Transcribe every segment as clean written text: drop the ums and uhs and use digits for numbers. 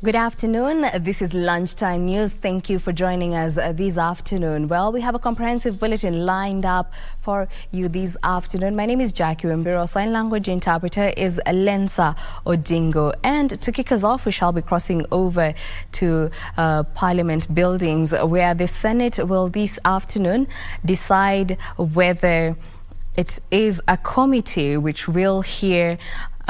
Good afternoon. This is Lunchtime News. Thank you for joining us this afternoon. Well, we have a comprehensive bulletin lined up for you this afternoon. My name is Jackie Wambiru. Sign language interpreter is Lensa Odingo. And to kick us off, we shall be crossing over to Parliament buildings, where the Senate will this afternoon decide whether it is a committee which will hear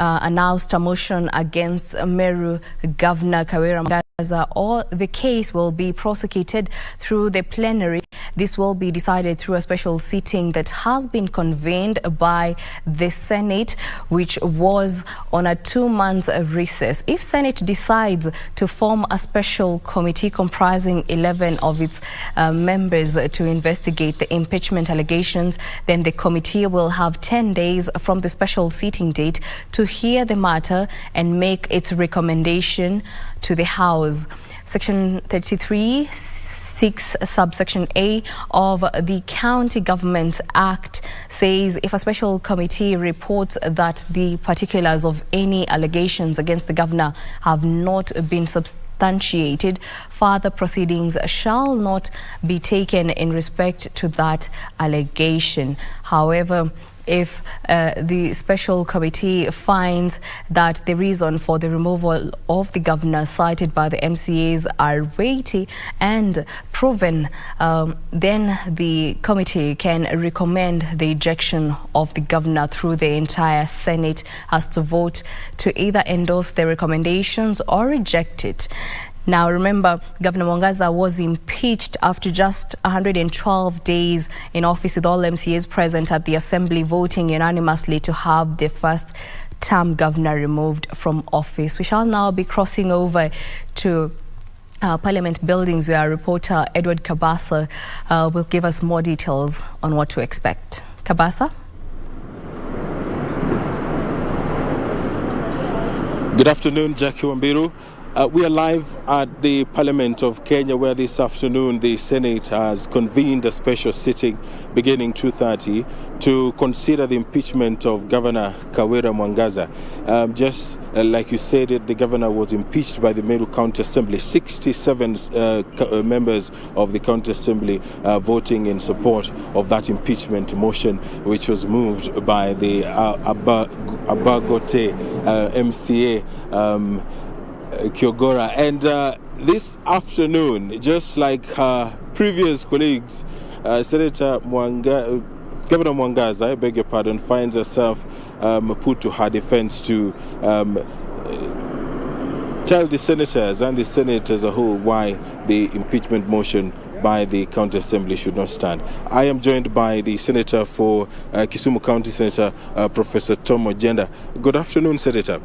announced a motion against Meru Governor Kawira Mwangazza, or the case will be prosecuted through the plenary. This will be decided through a special sitting that has been convened by the Senate, which was on a 2-month recess. If Senate decides to form a special committee comprising 11 of its members to investigate the impeachment allegations, then the committee will have 10 days from the special sitting date to hear the matter and make its recommendation to the House. Section 33(6) subsection A of the County Governments Act says if a special committee reports that the particulars of any allegations against the governor have not been substantiated, further proceedings shall not be taken in respect to that allegation. However, if the special committee finds that the reason for the removal of the governor cited by the MCAs are weighty and proven, then the committee can recommend the ejection of the governor through the entire Senate has to vote to either endorse the recommendations or reject it. Now, remember, Governor Mwangazza was impeached after just 112 days in office, with all MCAs present at the Assembly voting unanimously to have the first-term governor removed from office. We shall now be crossing over to Parliament buildings, where our reporter Edward Kabasa will give us more details on what to expect. Kabasa? Good afternoon, Jackie Wambiru. We are live at the Parliament of Kenya, where this afternoon the Senate has convened a special sitting beginning 2:30 to consider the impeachment of Governor Kawira Mwangazza. Just like you said, the governor was impeached by the Meru County Assembly. 67 members of the County Assembly voting in support of that impeachment motion, which was moved by the Abagote MCA Kyogora. And this afternoon, just like her previous colleagues, Governor Mwangazza, I beg your pardon, finds herself put to her defense to tell the senators and the Senate as a whole why the impeachment motion by the County Assembly should not stand. I am joined by the Senator for Kisumu County, Senator Professor Tom Ojenda. Good afternoon, Senator.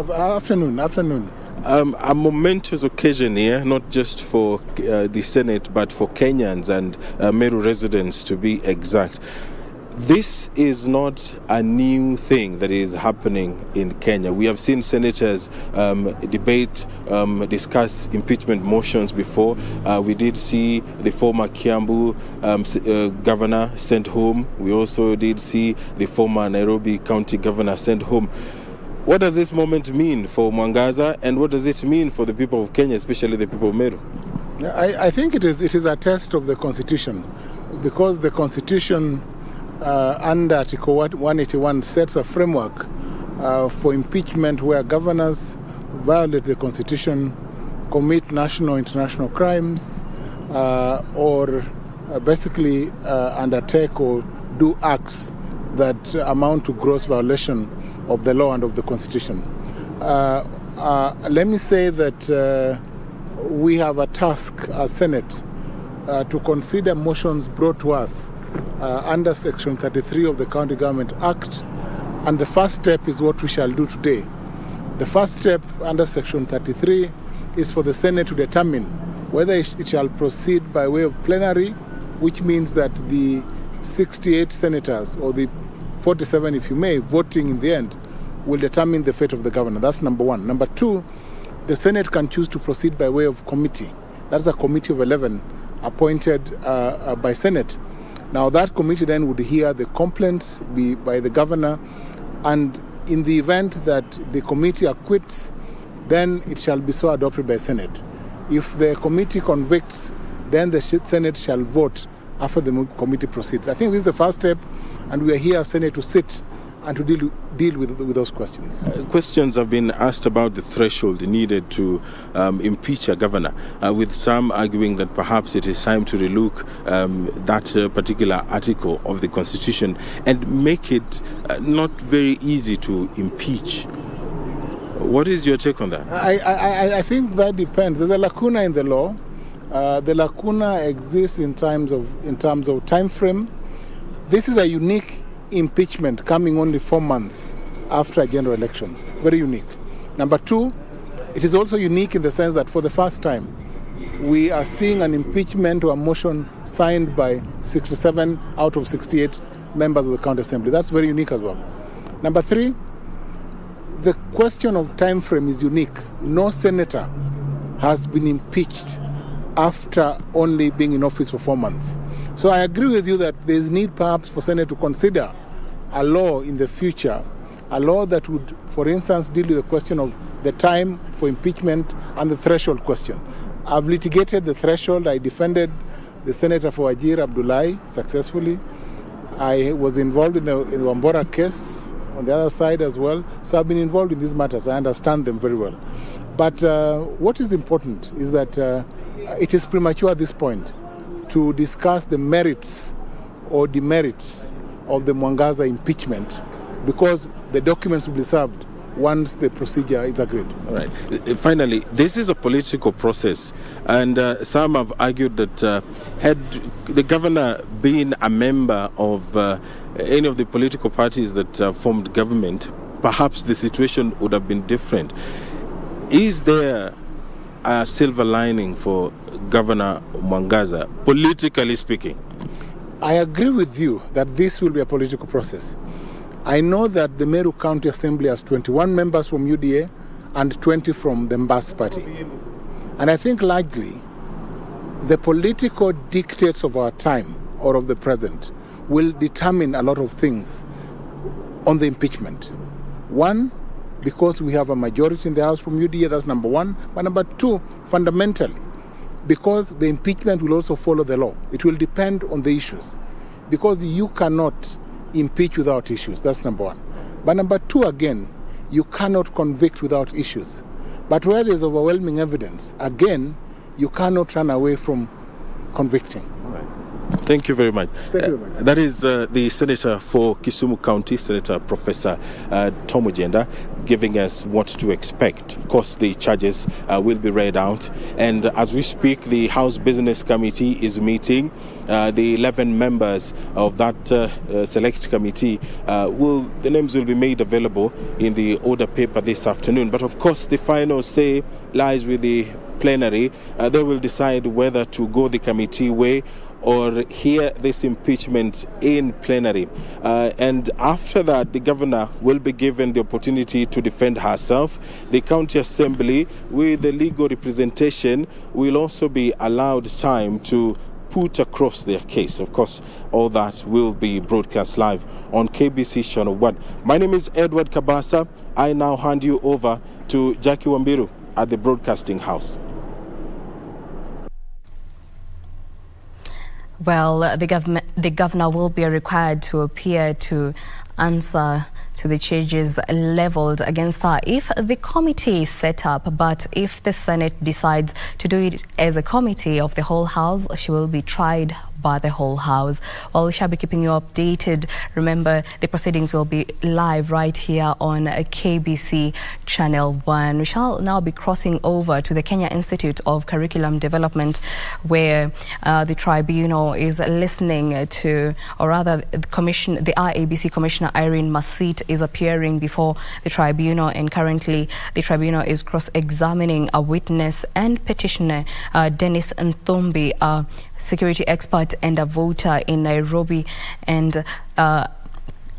Afternoon. A momentous occasion here, not just for the Senate, but for Kenyans and Meru residents, to be exact. This is not a new thing that is happening in Kenya. We have seen senators debate, discuss impeachment motions before. We did see the former Kiambu governor sent home. We also did see the former Nairobi County governor sent home. What does this moment mean for Mwangazza, and what does it mean for the people of Kenya, especially the people of Meru? I think it is a test of the Constitution, because the Constitution under Article 181 sets a framework for impeachment where governors violate the Constitution, commit national or international crimes, or basically undertake or do acts that amount to gross violation of the law and of the Constitution. Let me say that we have a task as Senate to consider motions brought to us under Section 33 of the County Government Act, and the first step is what we shall do today. The first step under Section 33 is for the Senate to determine whether it shall proceed by way of plenary, which means that the 68 senators, or the 47, if you may, voting in the end, will determine the fate of the governor. That's number one. Number two, the Senate can choose to proceed by way of committee. That's a committee of 11 appointed by Senate. Now, that committee then would hear the complaints by the governor, and in the event that the committee acquits then it shall be so adopted by Senate. If the committee convicts, then the Senate shall vote after the committee proceeds. I think this is the first step, and we are here as Senate to sit and to deal with those questions. Questions have been asked about the threshold needed to impeach a governor, with some arguing that perhaps it is time to relook that particular article of the Constitution and make it not very easy to impeach. What is your take on that? I think that depends. There's a lacuna in the law. The lacuna exists in terms of time frame. This is a unique impeachment coming only 4 months after a general election. Very unique. Number two, it is also unique in the sense that for the first time, we are seeing an impeachment or a motion signed by 67 out of 68 members of the County Assembly. That's very unique as well. Number three, the question of time frame is unique. No senator has been impeached after only being in office for 4 months. So I agree with you that there is need perhaps for Senate to consider a law in the future, a law that would, for instance, deal with the question of the time for impeachment and the threshold question. I've litigated the threshold. I defended the Senator for Wajir Abdullahi successfully. I was involved in the Wambiru case on the other side as well. So I've been involved in these matters. I understand them very well. But what is important is that it is premature at this point to discuss the merits or demerits of the Mwangaza impeachment, because the documents will be served once the procedure is agreed. All right. Finally, this is a political process, and some have argued that had the governor been a member of any of the political parties that formed government, perhaps the situation would have been different. Is there a silver lining for Governor Mwangaza, politically speaking? I agree with you that this will be a political process. I know that the Meru County Assembly has 21 members from UDA and 20 from the Mbas party. And I think largely the political dictates of our time or of the present will determine a lot of things on the impeachment. One, because we have a majority in the House from UDA, that's number one. But number two, fundamentally, because the impeachment will also follow the law. It will depend on the issues. Because you cannot impeach without issues. That's number one. But number two, again, you cannot convict without issues. But where there's overwhelming evidence, again, you cannot run away from convicting. Thank you very much. Thank you very much. That is the Senator for Kisumu County, Senator Professor Tom Ojenda, giving us what to expect. Of course, the charges will be read out. And as we speak, the House Business Committee is meeting. The 11 members of that select committee, the names will be made available in the order paper this afternoon. But of course, the final say lies with the plenary. They will decide whether to go the committee way or hear this impeachment in plenary. And after that, the governor will be given the opportunity to defend herself. The county assembly, with the legal representation, will also be allowed time to put across their case. Of course, all that will be broadcast live on KBC Channel 1. My name is Edward Kabasa. I now hand you over to Jackie Wambiru at the Broadcasting House. Well, the governor will be required to appear to answer to the charges leveled against her if the committee is set up. But if the Senate decides to do it as a committee of the whole House, she will be tried by the whole House. Well, we shall be keeping you updated. Remember, the proceedings will be live right here on KBC Channel 1. We shall now be crossing over to the Kenya Institute of Curriculum Development, where the tribunal is listening to, or rather the IABC Commissioner Irene Masit is appearing before the tribunal, and currently the tribunal is cross-examining a witness and petitioner, Dennis Nthumbi, a security expert and a voter in Nairobi. And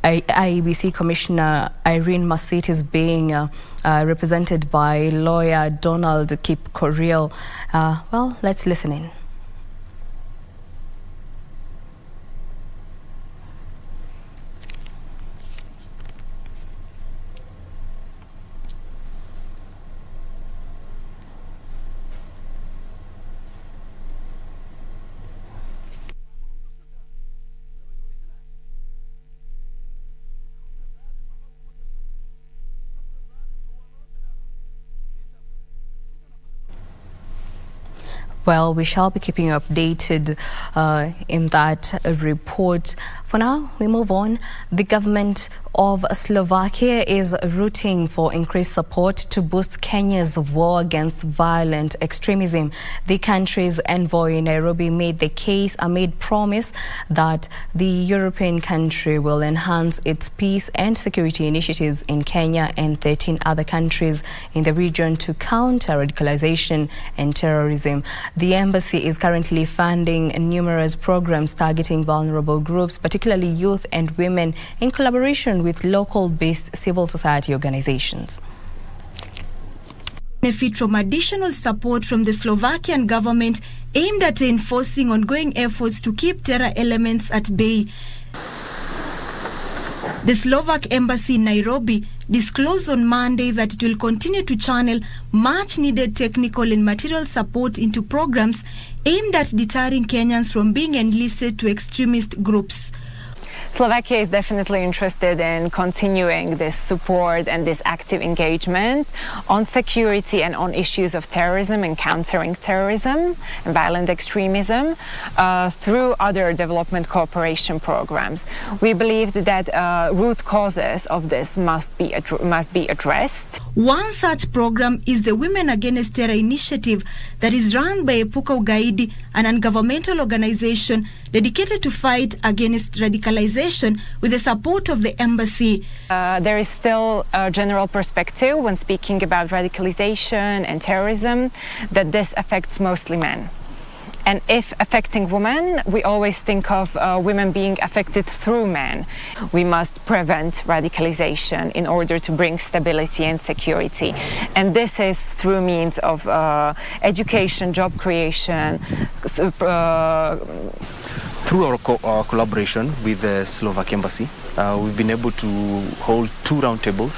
IEBC Commissioner Irene Masit is being represented by lawyer Donald Kipkorir. Well, let's listen in. Well, we shall be keeping you updated in that report. For now, we move on. The government of Slovakia is rooting for increased support to boost Kenya's war against violent extremism. The country's envoy in Nairobi made promise that the European country will enhance its peace and security initiatives in Kenya and 13 other countries in the region to counter radicalization and terrorism. The embassy is currently funding numerous programs targeting vulnerable groups, particularly youth and women, in collaboration with local-based civil society organizations. Benefit from additional support from the Slovakian government aimed at enforcing ongoing efforts to keep terror elements at bay. The Slovak embassy in Nairobi disclosed on Monday that it will continue to channel much-needed technical and material support into programs aimed at deterring Kenyans from being enlisted to extremist groups. Slovakia is definitely interested in continuing this support and this active engagement on security and on issues of terrorism and countering terrorism and violent extremism through other development cooperation programs. We believe that root causes of this must be addressed. One such program is the Women Against Terror initiative that is run by Epuka Ugaidi, an ungovernmental organization dedicated to fight against radicalization with the support of the embassy. There is still a general perspective when speaking about radicalization and terrorism that this affects mostly men. And if affecting women, we always think of women being affected through men. We must prevent radicalization in order to bring stability and security. And this is through means of education, job creation. Through our collaboration with the Slovak embassy, we've been able to hold two roundtable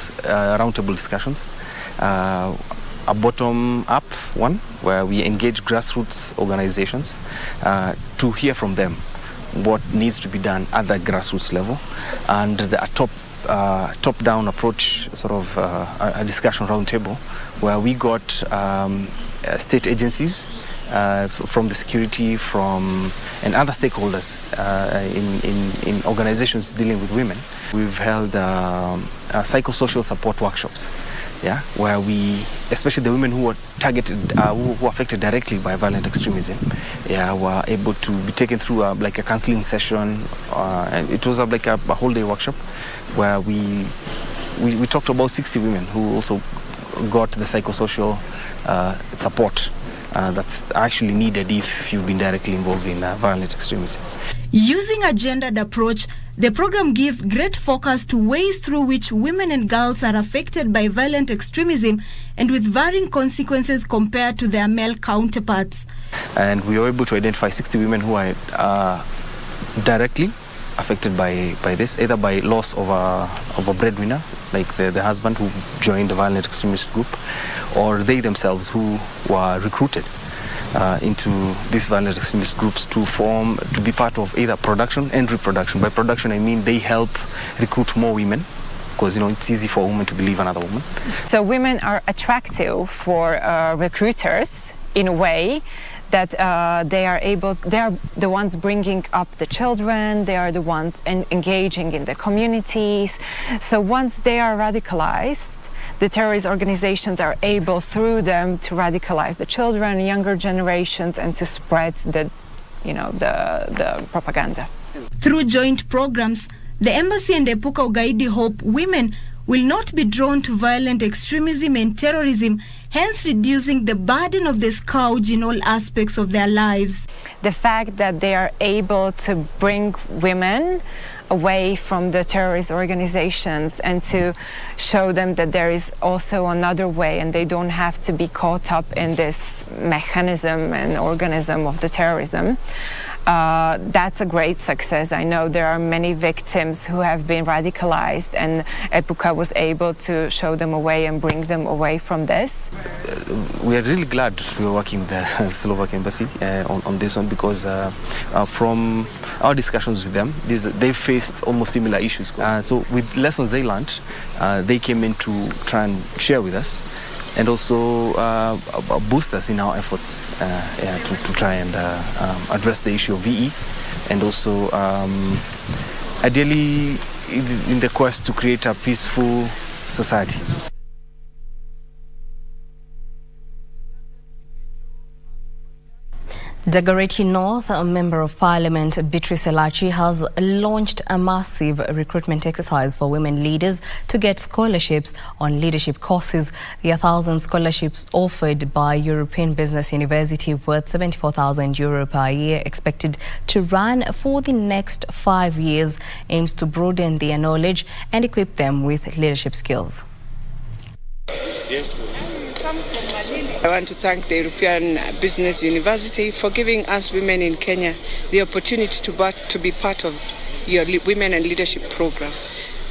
discussions. A bottom-up one, where we engage grassroots organizations to hear from them what needs to be done at the grassroots level, and a top-down approach, sort of a discussion roundtable, where we got state agencies from the security, and other stakeholders in organizations dealing with women. We've held psychosocial support workshops, where we, especially the women who were targeted, who were affected directly by violent extremism, were able to be taken through like a counseling session. And it was like a whole day workshop where we talked to about 60 women who also got the psychosocial support that's actually needed if you've been directly involved in violent extremism. Using a gendered approach, the program gives great focus to ways through which women and girls are affected by violent extremism and with varying consequences compared to their male counterparts. And we were able to identify 60 women who are directly affected by this, either by loss of a breadwinner, like the husband who joined the violent extremist group, or they themselves who were recruited into these violent extremist groups to be part of either production and reproduction. By production, I mean they help recruit more women, because it's easy for a woman to believe another woman. So women are attractive for recruiters in a way that they are the ones bringing up the children, they are the ones engaging in the communities. So once they are radicalized, the terrorist organizations are able through them to radicalize the children, younger generations, and to spread the propaganda. Through joint programs, the embassy and Epuka Ugaidi hope women will not be drawn to violent extremism and terrorism, hence reducing the burden of the scourge in all aspects of their lives. The fact that they are able to bring women away from the terrorist organizations and to show them that there is also another way and they don't have to be caught up in this mechanism and organism of the terrorism. That's a great success. I know there are many victims who have been radicalized, and Epuka was able to show them a way and bring them away from this. We are really glad we are working with the Slovak embassy on this one, because from our discussions with them, they faced almost similar issues. So with lessons they learned, they came in to try and share with us and also boost us in our efforts to try and address the issue of VE, and also ideally in the quest to create a peaceful society. Dagoretti North, a Member of Parliament Beatrice Elachi has launched a massive recruitment exercise for women leaders to get scholarships on leadership courses. There are 1,000 scholarships offered by European Business University worth €74,000 per year, expected to run for the next 5 years, aims to broaden their knowledge and equip them with leadership skills. Yes, please. I want to thank the European Business University for giving us women in Kenya the opportunity to be part of your Women and Leadership program.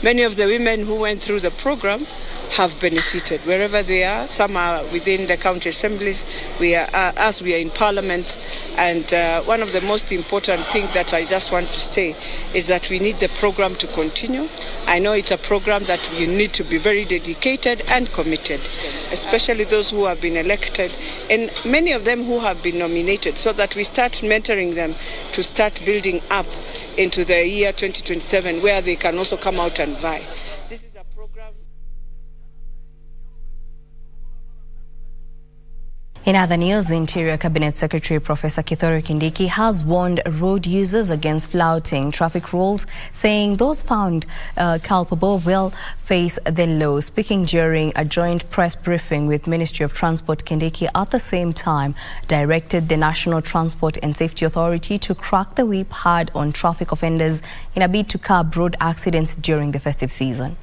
Many of the women who went through the program have benefited wherever they are. Some are within the county assemblies, we are in Parliament, and one of the most important things that I just want to say is that we need the program to continue. I know it's a program that you need to be very dedicated and committed, especially those who have been elected and many of them who have been nominated, so that we start mentoring them to start building up into the year 2027 where they can also come out and vie. This is a program. In other news, Interior Cabinet Secretary Professor Kithure Kindiki has warned road users against flouting traffic rules, saying those found culpable will face the law. Speaking during a joint press briefing with Ministry of Transport, Kindiki at the same time directed the National Transport and Safety Authority to crack the whip hard on traffic offenders in a bid to curb road accidents during the festive season.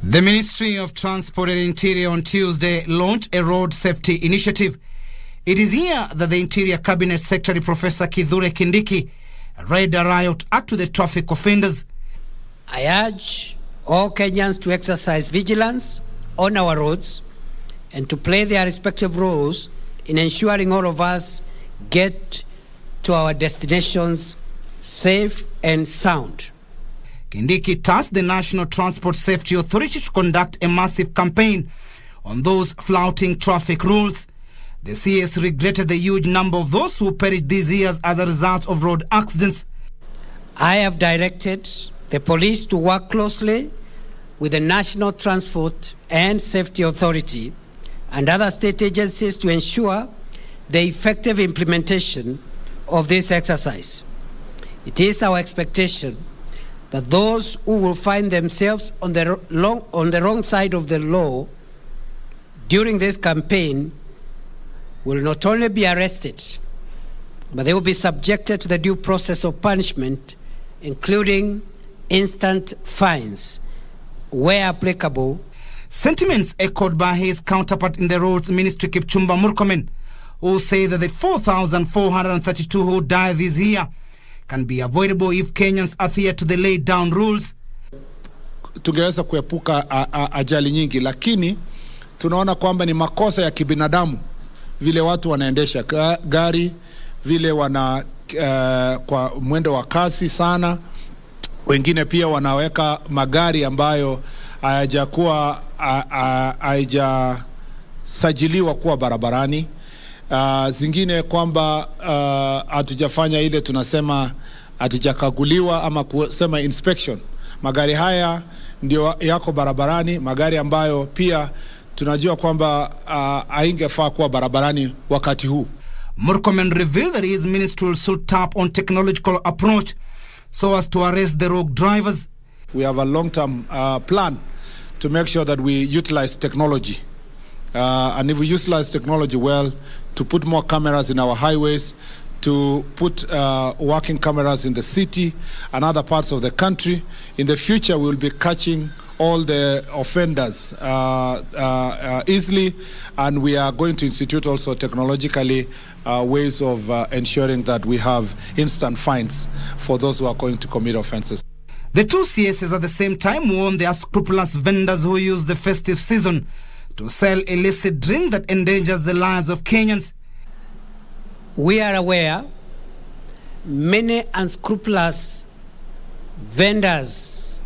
The Ministry of Transport and Interior on Tuesday launched a road safety initiative. It is here that the Interior Cabinet Secretary Professor Kithure Kindiki read a riot act to the traffic offenders. I urge all Kenyans to exercise vigilance on our roads and to play their respective roles in ensuring all of us get to our destinations safe and sound. Kindiki tasked the National Transport Safety Authority to conduct a massive campaign on those flouting traffic rules. The CS regretted the huge number of those who perished these years as a result of road accidents. I have directed the police to work closely with the National Transport and Safety Authority and other state agencies to ensure the effective implementation of this exercise. It is our expectation that those who will find themselves on the wrong side of the law during this campaign will not only be arrested, but they will be subjected to the due process of punishment, including instant fines, where applicable. Sentiments echoed by his counterpart in the Roads Ministry, Kipchumba Murkomen, who say that the 4,432 who died this year can be avoidable if Kenyans adhere to the laid down rules. Tungeweza kuepuka ajali nyingi, lakini tunaona kwamba ni makosa ya kibinadamu vile watu wanaendesha gari, vile wana kwa mwendo wa kasi sana. Wengine pia wanaweka magari ambayo hayajasajiliwa kuwa barabarani. Zingine kwamba hatujafanya ile tunasema hatujakaguliwa ama kusema inspection. Magari haya ndio yako barabarani, magari ambayo pia tunajua kwamba haingefaa kuwa barabarani wakati huu. Murkomen revealed that his ministry will soon tap on technological approach so as to arrest the rogue drivers. We have a long-term plan to make sure that we utilize technology. And if we utilize technology well, to put more cameras in our highways, to put working cameras in the city and other parts of the country, in the future we will be catching all the offenders easily, and we are going to institute also technologically ways of ensuring that we have instant fines for those who are going to commit offenses. The two CSs at the same time warned the unscrupulous vendors who use the festive season to sell illicit drink that endangers the lives of Kenyans. We are aware many unscrupulous vendors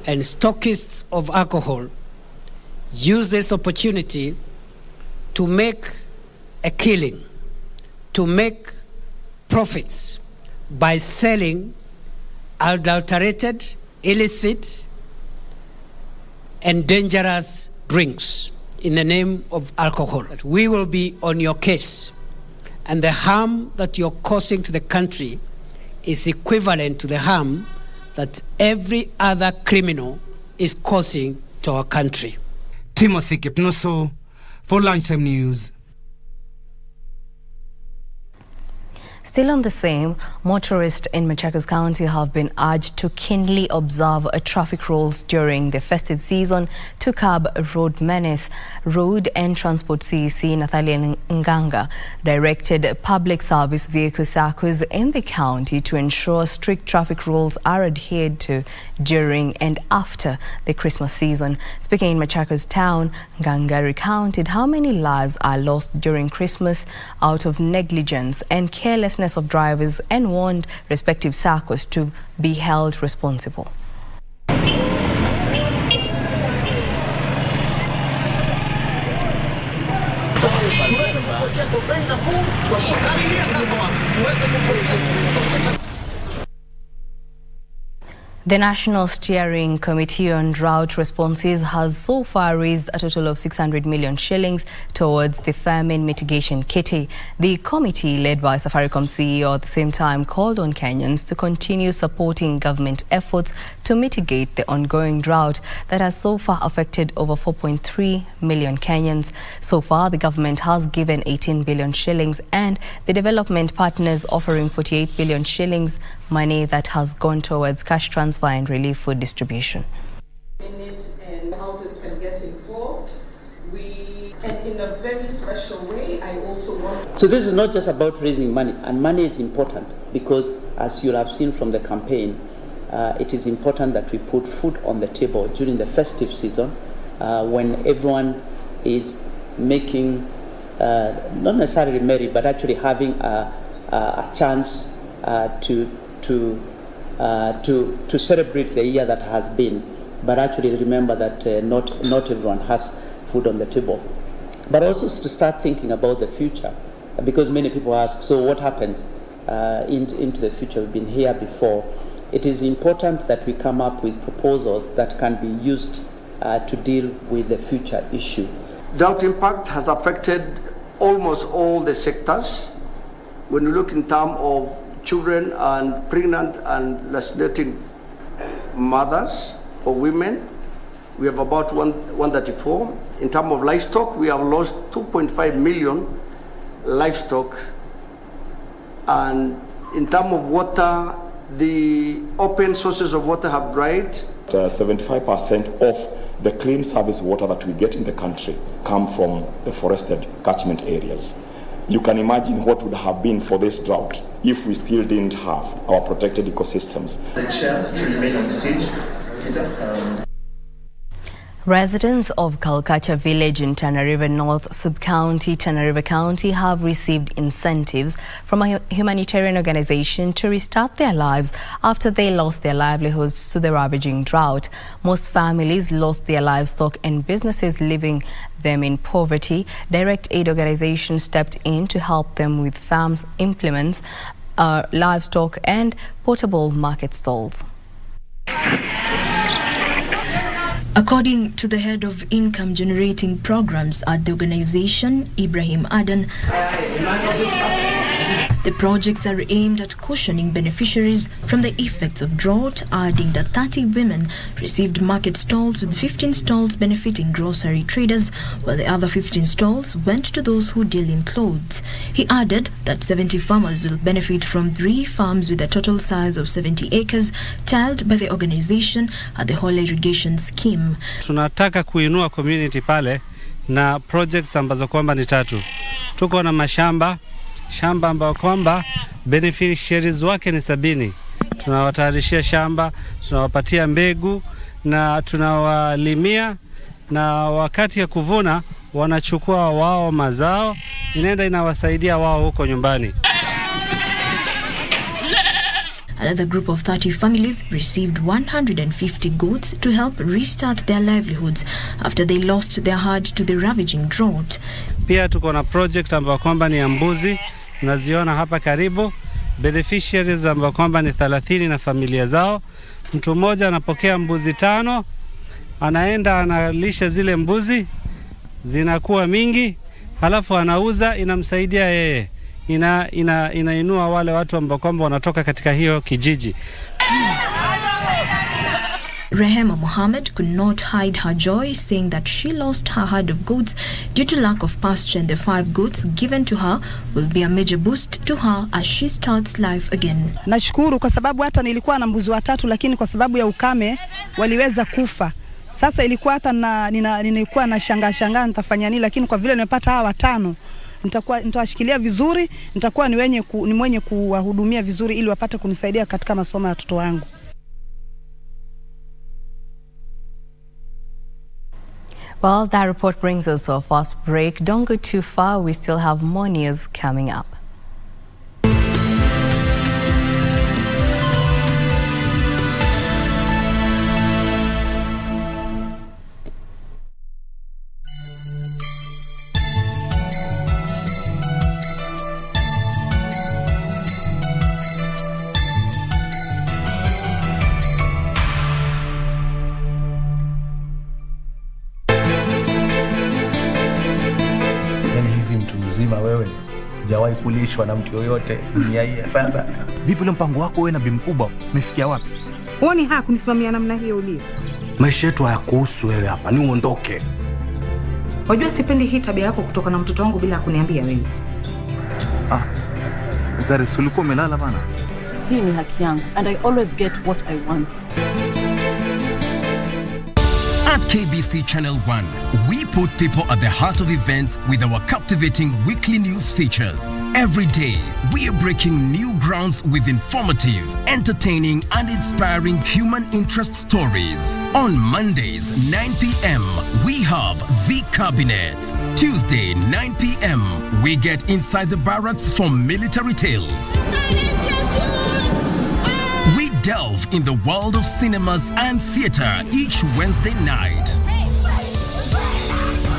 and stockists of alcohol use this opportunity to make a killing, to make profits by selling adulterated, illicit, and dangerous drinks in the name of alcohol. We will be on your case, and the harm that you're causing to the country is equivalent to the harm that every other criminal is causing to our country. Timothy Kipnuso for Lunchtime News. Still on the same, motorists in Machakos County have been urged to keenly observe traffic rules during the festive season to curb road menace. Road and Transport CEC Nathalia Nganga directed public service vehicle circles in the county to ensure strict traffic rules are adhered to during and after the Christmas season. Speaking in Machakos town, Nganga recounted how many lives are lost during Christmas out of negligence and carelessness of drivers and warned respective circles to be held responsible. The National Steering Committee on Drought Responses has so far raised a total of 600 million shillings towards the famine mitigation kitty. The committee, led by Safaricom CEO, at the same time called on Kenyans to continue supporting government efforts to mitigate the ongoing drought that has so far affected over 4.3 million Kenyans. So far, the government has given 18 billion shillings and the development partners offering 48 billion shillings, money that has gone towards cash transfer and relief food distribution. And houses can get involved. And in a very special way, I also want... So this is not just about raising money, and money is important because, as you'll have seen from the campaign, it is important that we put food on the table during the festive season when everyone is making, not necessarily merry, but actually having a chance to celebrate the year that has been, but actually remember that not everyone has food on the table. But also to start thinking about the future, because many people ask, so what happens into the future? We've been here before. It is important that we come up with proposals that can be used to deal with the future issue. Drought impact has affected almost all the sectors. When you look in terms of children and pregnant and lactating mothers or women, we have about 134. In terms of livestock, we have lost 2.5 million livestock. And in terms of water, the open sources of water have dried. 75% of the clean service water that we get in the country come from the forested catchment areas. You can imagine what would have been for this drought if we still didn't have our protected ecosystems. The chair to remain on stage. Residents of Kalkacha village in Tana River North Sub-County, Tana River County have received incentives from a humanitarian organization to restart their lives after they lost their livelihoods to the ravaging drought. Most families lost their livestock and businesses, leaving them in poverty. Direct aid organizations stepped in to help them with farms, implements, livestock and portable market stalls. According to the head of income generating programs at the organization, Ibrahim Adan, the projects are aimed at cushioning beneficiaries from the effects of drought, adding that 30 women received market stalls, with 15 stalls benefiting grocery traders, while the other 15 stalls went to those who deal in clothes. He added that 70 farmers will benefit from 3 farms with a total size of 70 acres tilled by the organization at the whole irrigation scheme. Tunataka kuinua community pale na projects ambazo kwamba ni 3. Tuko na shamba ambayo kwamba beneficiaries wake ni 70. Tunawatayarishia shamba, tunawapatia mbegu na tunawalimia, na wakati ya kuvuna wanachukua wao mazao, inaenda inawasaidia wao huko nyumbani. Another group of 30 families received 150 goats to help restart their livelihoods after they lost their herd to the ravaging drought. Pia tuko na project ambayo kwamba ni ya mbuzi, unaziona hapa karibu. Beneficiaries ambao kwamba ni 30 na familia zao. Mtu mmoja anapokea mbuzi 5, anaenda analisha zile mbuzi, zinakuwa mingi, halafu anauza, inamsaidia yeye. Inainua wale watu ambao kwamba wanatoka katika hiyo kijiji. Rehema Mohammed could not hide her joy, saying that she lost her herd of goats due to lack of pasture, and the 5 goats given to her will be a major boost to her as she starts life again. Nashukuru kwa sababu hata nilikuwa na mbuzi 3, lakini kwa sababu ya ukame waliweza kufa. Sasa ilikuwa hata nilikuwa na shangaa nitafanya nini, lakini kwa vile nimepata hawa 5 nitawashikilia vizuri, nitakuwa ni mwenye kuwahudumia vizuri ili wapate kunisaidia katika masomo ya watoto wangu. Well, that report brings us to a first break. Don't go too far. We still have more news coming up. Wewe hujawahi kulishwa na mtu yoyote dunia hii. Sasa vipi ule mpango wako wewe na bi mkubwa umefikia wapi? Huoni haya kunisimamia namna hiyo ulio? Maisha yetu hayakuhusu wewe hapa, ni uondoke. Wajua sipendi hii tabia yako kutoka na mtoto wangu bila kuniambia wewe. Zari, ulikuwa umelala bana? Hii ni haki yangu and I always get what I want. At KBC Channel 1, we put people at the heart of events with our captivating weekly news features. Every day, we are breaking new grounds with informative, entertaining, and inspiring human interest stories. On Mondays, 9 p.m., we have The Cabinets. Tuesday, 9 p.m., we get inside the barracks for military tales. We delve in the world of cinemas and theater each Wednesday night.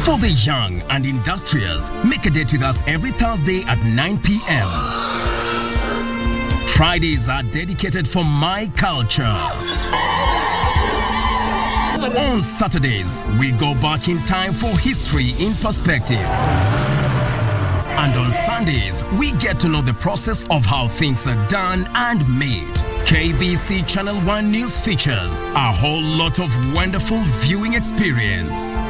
For the young and industrious, make a date with us every Thursday at 9 p.m. Fridays are dedicated for my culture. On Saturdays, we go back in time for history in perspective. And on Sundays, we get to know the process of how things are done and made. KBC Channel 1 News features a whole lot of wonderful viewing experience.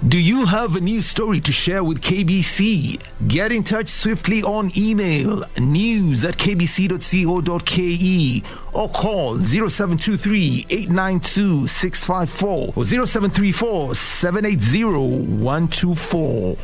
Do you have a news story to share with KBC? Get in touch swiftly on email news@kbc.co.ke or call 0723-892-654 or 0734-780-124.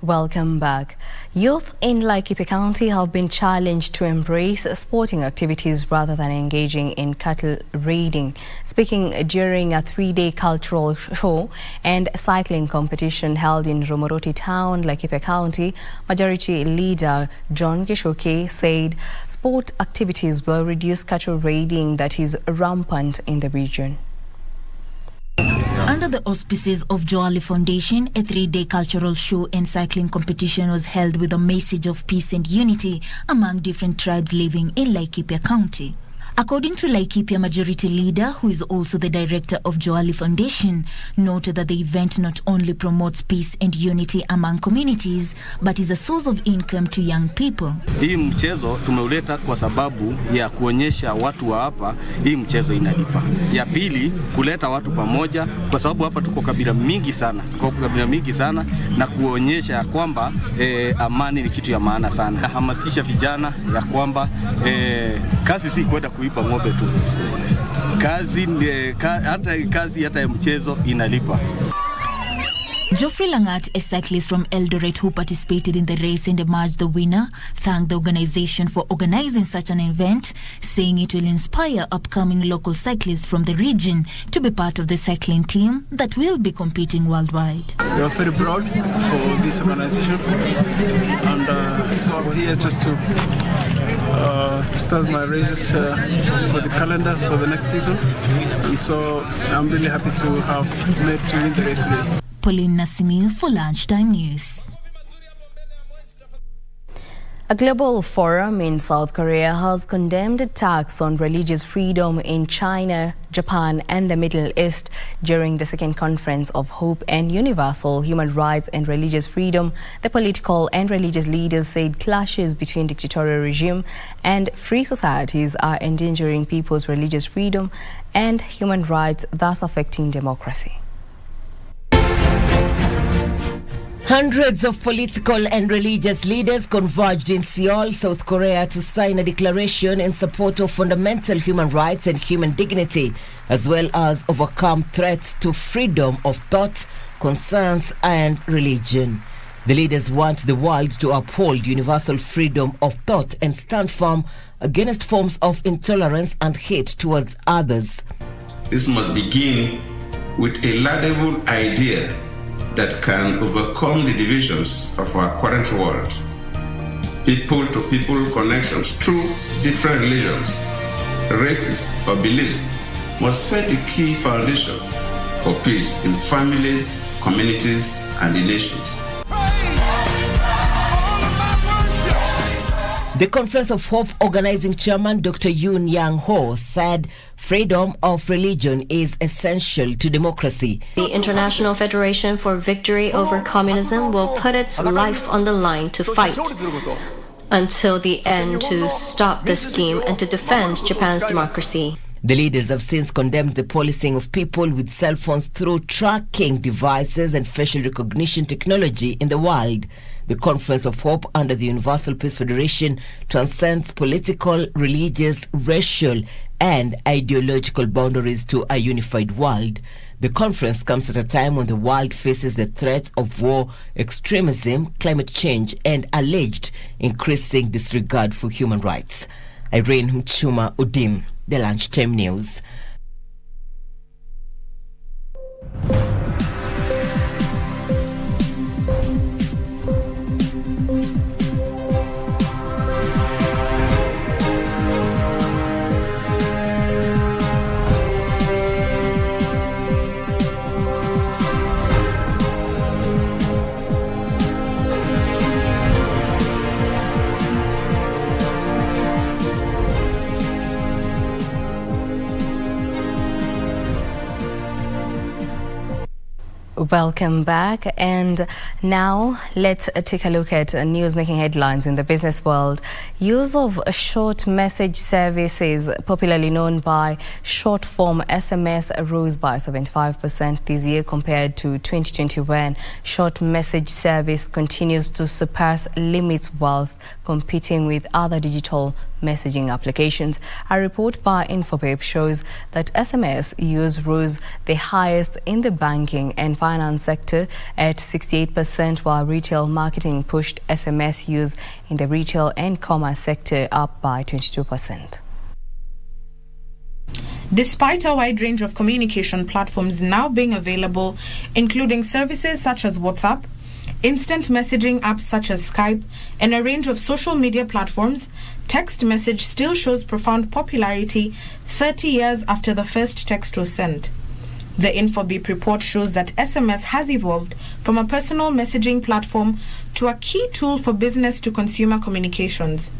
Welcome back. Youth in Laikipia County have been challenged to embrace sporting activities rather than engaging in cattle raiding. Speaking during a 3-day cultural show and cycling competition held in Romoroti Town, Laikipia County, Majority Leader John Kishoke said sport activities will reduce cattle raiding that is rampant in the region. Under the auspices of Joali Foundation, a 3-day cultural show and cycling competition was held with a message of peace and unity among different tribes living in Laikipia County. According to Laikipia Majority Leader, who is also the director of Joali Foundation, noted that the event not only promotes peace and unity among communities, but is a source of income to young people. Hii mchezo tumeuleta kwa sababu ya kuonyesha watu wa hapa hii mchezo inalipa. Ya pili, kuleta watu pamoja kwa sababu hapa tuko kabila mingi sana, na kuonyesha kwamba amani ni kitu ya maana sana. Hamasisha vijana ya kwamba kazi si kwenda kuipa ng'ombe tu. Kazi hata ya mchezo inalipa. Geoffrey Langat, a cyclist from Eldoret who participated in the race and emerged the winner, thanked the organization for organizing such an event, saying it will inspire upcoming local cyclists from the region to be part of the cycling team that will be competing worldwide. We are very proud for this organization, and so I'm here just to start my races for the calendar for the next season. And so I'm really happy to have made to win the race today. Pauline Nassimiu for Lunchtime News. A global forum in South Korea has condemned attacks on religious freedom in China, Japan and the Middle East during the second conference of Hope and Universal Human Rights and Religious Freedom. The political and religious leaders said clashes between dictatorial regime and free societies are endangering people's religious freedom and human rights, thus affecting democracy. Hundreds of political and religious leaders converged in Seoul, South Korea to sign a declaration in support of fundamental human rights and human dignity, as well as overcome threats to freedom of thought, conscience and religion. The leaders want the world to uphold universal freedom of thought and stand firm against forms of intolerance and hate towards others. This must begin with a laudable idea that can overcome the divisions of our current world. People-to-people connections through different religions, races, or beliefs must set the key foundation for peace in families, communities, and the nations. The Conference of Hope organizing chairman Dr. Yoon Yang-ho said freedom of religion is essential to democracy. The International Federation for Victory Over Communism will put its life on the line to fight until the end to stop the scheme and to defend Japan's democracy. The leaders have since condemned the policing of people with cell phones through tracking devices and facial recognition technology in the world. The Conference of Hope under the Universal Peace Federation transcends political, religious, racial and ideological boundaries to a unified world. The conference comes at a time when the world faces the threats of war, extremism, climate change and alleged increasing disregard for human rights. Irene Mchuma Udim, The Lunchtime News. Welcome back, and now let's take a look at news making headlines in the business world. Use of short message services, popularly known by short form SMS, rose by 75% this year compared to 2020, when short message service continues to surpass limits whilst competing with other digital messaging applications. A report by Infobip shows that SMS use rose the highest in the banking and finance sector at 68%, while retail marketing pushed SMS use in the retail and commerce sector up by 22%. Despite a wide range of communication platforms now being available, including services such as WhatsApp, instant messaging apps such as Skype, and a range of social media platforms, text message still shows profound popularity 30 years after the first text was sent. The Infobip report shows that SMS has evolved from a personal messaging platform to a key tool for business to consumer communications.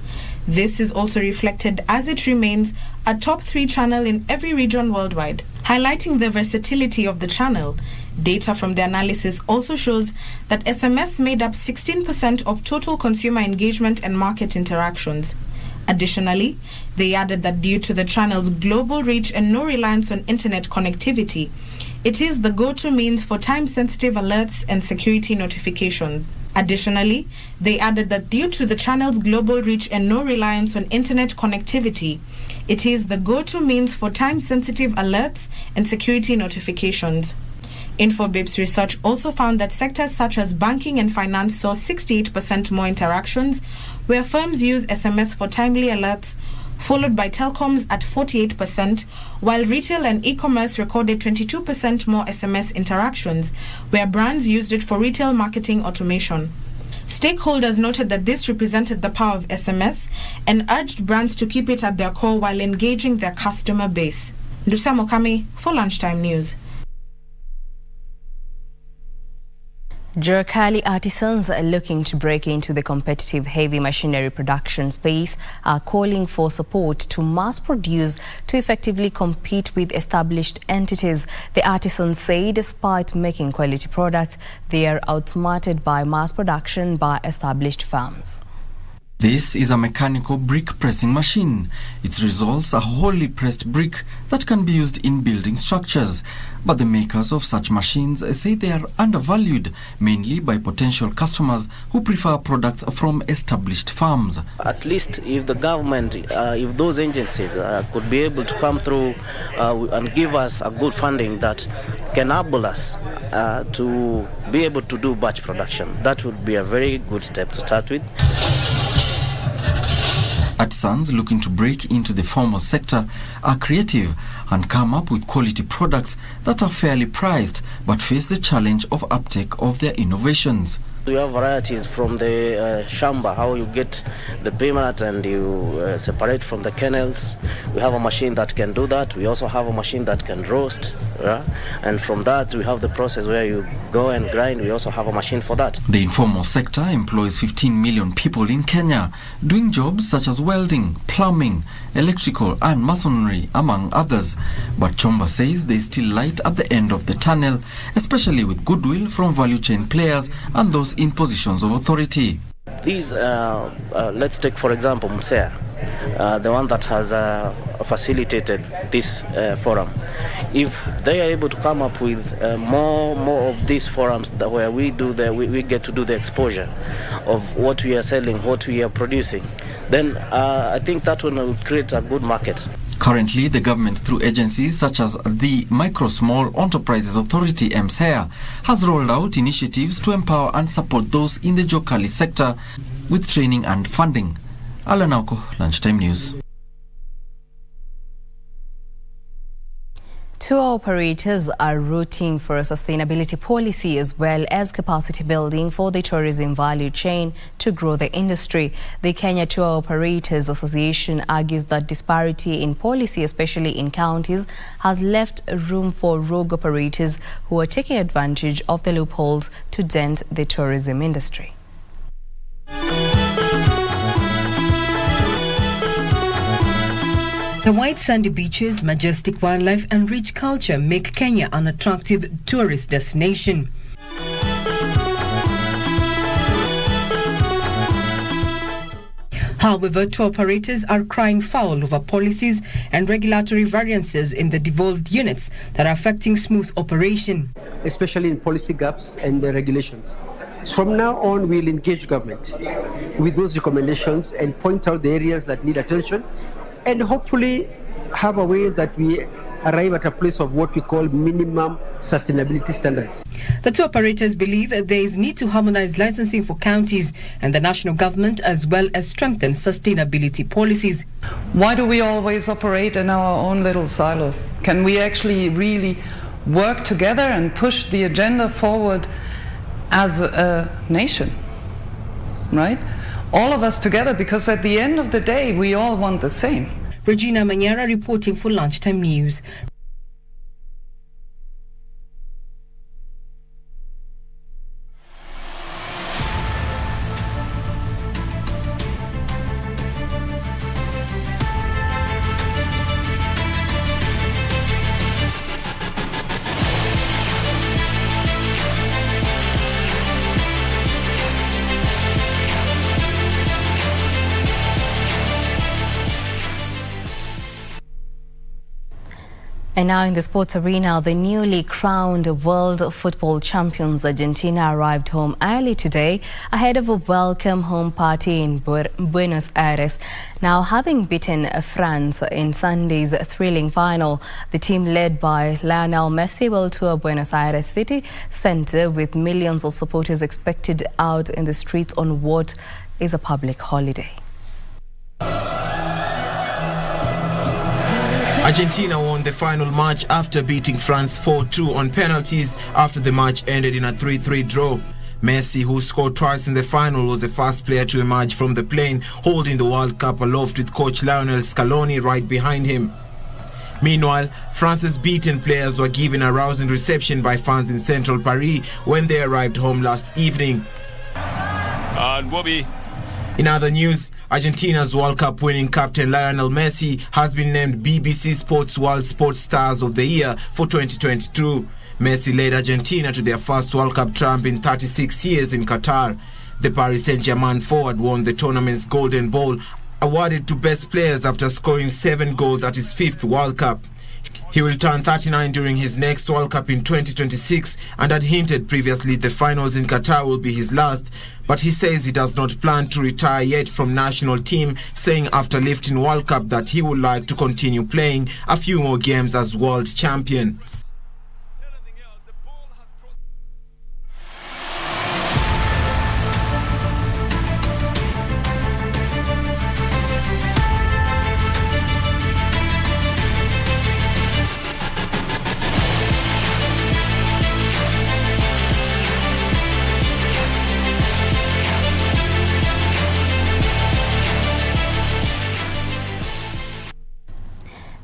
This is also reflected as it remains a top 3 channel in every region worldwide. Highlighting the versatility of the channel, data from the analysis also shows that SMS made up 16% of total consumer engagement and market interactions. Additionally, they added that due to the channel's global reach and no reliance on internet connectivity, it is the go-to means for time-sensitive alerts and security notifications. Additionally, they added that due to the channel's global reach and no reliance on internet connectivity, it is the go-to means for time-sensitive alerts and security notifications. InfoBip's research also found that sectors such as banking and finance saw 68% more interactions, where firms use SMS for timely alerts, followed by telecoms at 48%, while retail and e-commerce recorded 22% more SMS interactions, where brands used it for retail marketing automation. Stakeholders noted that this represented the power of SMS and urged brands to keep it at their core while engaging their customer base. Ndusa Mokami for Lunchtime News. Jerkali artisans are looking to break into the competitive heavy machinery production space are calling for support to mass produce to effectively compete with established entities. The artisans say despite making quality products, they are outsmarted by mass production by established firms. This is a mechanical brick pressing machine. It results a wholly pressed brick that can be used in building structures. But the makers of such machines say they are undervalued, mainly by potential customers who prefer products from established firms. At least if the government, if those agencies could be able to come through and give us a good funding that can enable us to be able to do batch production, that would be a very good step to start with. Artisans looking to break into the formal sector are creative and come up with quality products that are fairly priced but face the challenge of uptake of their innovations. We have varieties from the shamba, how you get the peanut and you separate from the kernels. We have a machine that can do that. We also have a machine that can roast. And from that, we have the process where you go and grind. We also have a machine for that. The informal sector employs 15 million people in Kenya, doing jobs such as welding, plumbing, electrical and masonry, among others. But Chomba says there's still light at the end of the tunnel, especially with goodwill from value chain players and those in positions of authority. These, let's take for example Msea, the one that has facilitated this forum. If they are able to come up with more of these forums where we get to do the exposure of what we are selling, what we are producing, then I think that will create a good market. Currently, the government, through agencies such as the Micro Small Enterprises Authority, MSEA, has rolled out initiatives to empower and support those in the Jokali sector with training and funding. Alanauko, Lunchtime News. Tour operators are rooting for a sustainability policy as well as capacity building for the tourism value chain to grow the industry. The Kenya Tour Operators Association argues that disparity in policy, especially in counties, has left room for rogue operators who are taking advantage of the loopholes to dent the tourism industry. The white sandy beaches, majestic wildlife and rich culture make Kenya an attractive tourist destination. However, tour operators are crying foul over policies and regulatory variances in the devolved units that are affecting smooth operation. Especially in policy gaps and the regulations. From now on, we'll engage government with those recommendations and point out the areas that need attention, and hopefully have a way that we arrive at a place of what we call minimum sustainability standards. The tour operators believe there is need to harmonize licensing for counties and the national government, as well as strengthen sustainability policies. Why do we always operate in our own little silo? Can we actually really work together and push the agenda forward as a nation, right? All of us together, because at the end of the day, we all want the same. Regina Manyara reporting for Lunchtime News. And now in the sports arena, the newly crowned world football champions Argentina arrived home early today ahead of a welcome home party in Buenos Aires. Now, having beaten France in Sunday's thrilling final, the team led by Lionel Messi will tour Buenos Aires city centre with millions of supporters expected out in the streets on what is a public holiday. Argentina won the final match after beating France 4-2 on penalties after the match ended in a 3-3 draw. Messi, who scored twice in the final, was the first player to emerge from the plane, holding the World Cup aloft with coach Lionel Scaloni right behind him. Meanwhile, France's beaten players were given a rousing reception by fans in central Paris when they arrived home last evening. And Wobby. In other news, Argentina's World Cup winning captain Lionel Messi has been named BBC Sports World Sports Stars of the Year for 2022. Messi led Argentina to their first World Cup triumph in 36 years in Qatar. The Paris Saint-Germain forward won the tournament's Golden Ball, awarded to best players after scoring 7 goals at his 5th World Cup. He will turn 39 during his next World Cup in 2026 and had hinted previously the finals in Qatar will be his last, but he says he does not plan to retire yet from national team, saying after lifting World Cup that he would like to continue playing a few more games as world champion.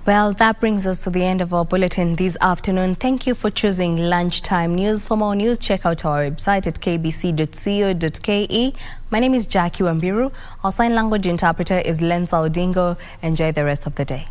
Well, that brings us to the end of our bulletin this afternoon. Thank you for choosing Lunchtime News. For more news, check out our website at kbc.co.ke. My name is Jackie Wambiru. Our sign language interpreter is Lensa Odingo. Enjoy the rest of the day.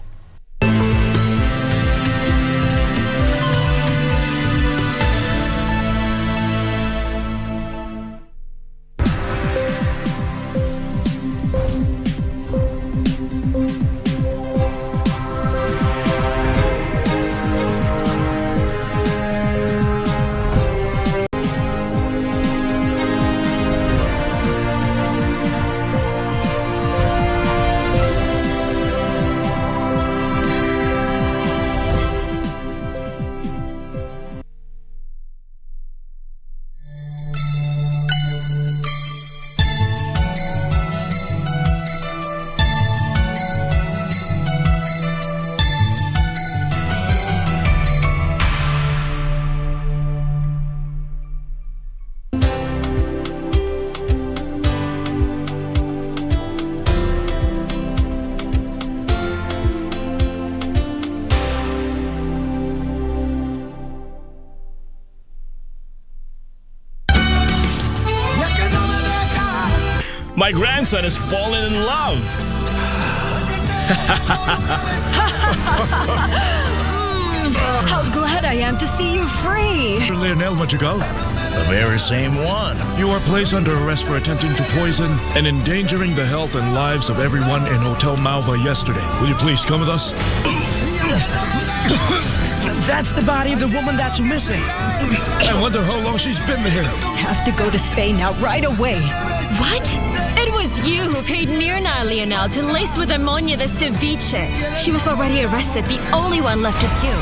My grandson has fallen in love. How glad I am to see you free. Lionel Madrigal. The very same one. You are placed under arrest for attempting to poison and endangering the health and lives of everyone in Hotel Malva yesterday. Will you please come with us? That's the body of the woman that's missing. I wonder how long she's been there. Have to go to Spain now, right away. What? It was you who paid Mirna Lionel to lace with ammonia the ceviche. She was already arrested. The only one left is you.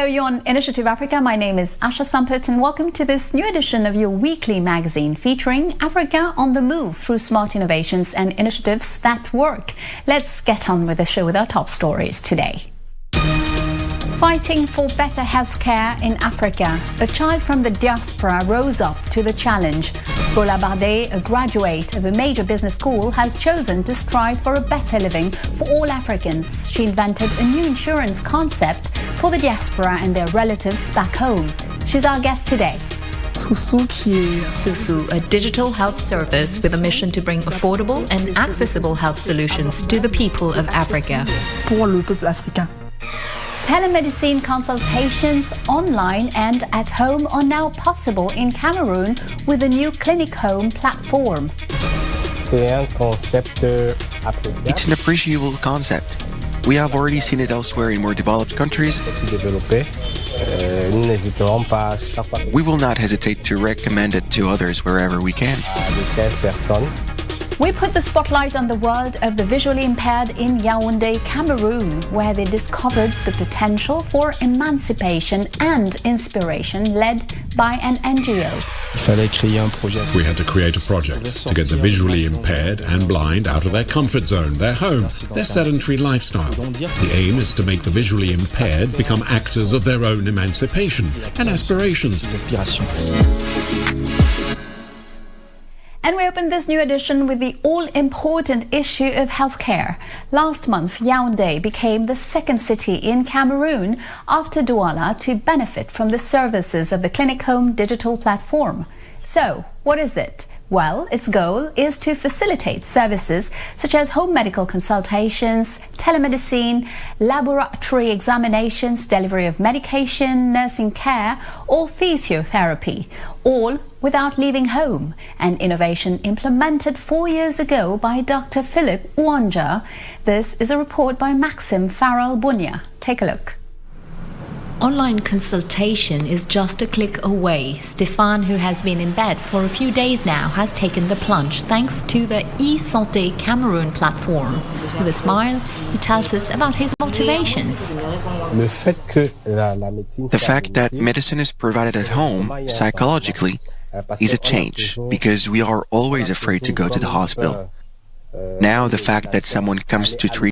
you're on Initiative Africa. My name is Asha Sampit and welcome to this new edition of your weekly magazine featuring Africa on the move through smart innovations and initiatives that work. Let's get on with the show with our top stories today. Fighting for better healthcare in Africa. A child from the diaspora rose up to the challenge. Bola Bardé, a graduate of a major business school, has chosen to strive for a better living for all Africans. She invented a new insurance concept for the diaspora and their relatives back home. She's our guest today. Susu, a digital health service with a mission to bring affordable and accessible health solutions to the people of Africa. Telemedicine consultations online and at home are now possible in Cameroon with the new Clinic Home platform. It's an appreciable concept. We have already seen it elsewhere in more developed countries. We will not hesitate to recommend it to others wherever we can. We put the spotlight on the world of the visually impaired in Yaoundé, Cameroon, where they discovered the potential for emancipation and inspiration led by an NGO. We had to create a project to get the visually impaired and blind out of their comfort zone, their home, their sedentary lifestyle. The aim is to make the visually impaired become actors of their own emancipation and aspirations. And we open this new edition with the all-important issue of healthcare. Last month, Yaoundé became the second city in Cameroon after Douala to benefit from the services of the Clinic Home digital platform. So, what is it? Well, its goal is to facilitate services such as home medical consultations, telemedicine, laboratory examinations, delivery of medication, nursing care, or physiotherapy, all without leaving home. An innovation implemented 4 years ago by Dr. Philip Uwanja. This is a report by Maxim Farrell-Bunya. Take a look. Online consultation is just a click away. Stefan, who has been in bed for a few days now, has taken the plunge thanks to the eSanté Cameroon platform. With a smile, he tells us about his motivations. The fact that medicine is provided at home, psychologically, is a change because we are always afraid to go to the hospital. Now the fact that someone comes to treat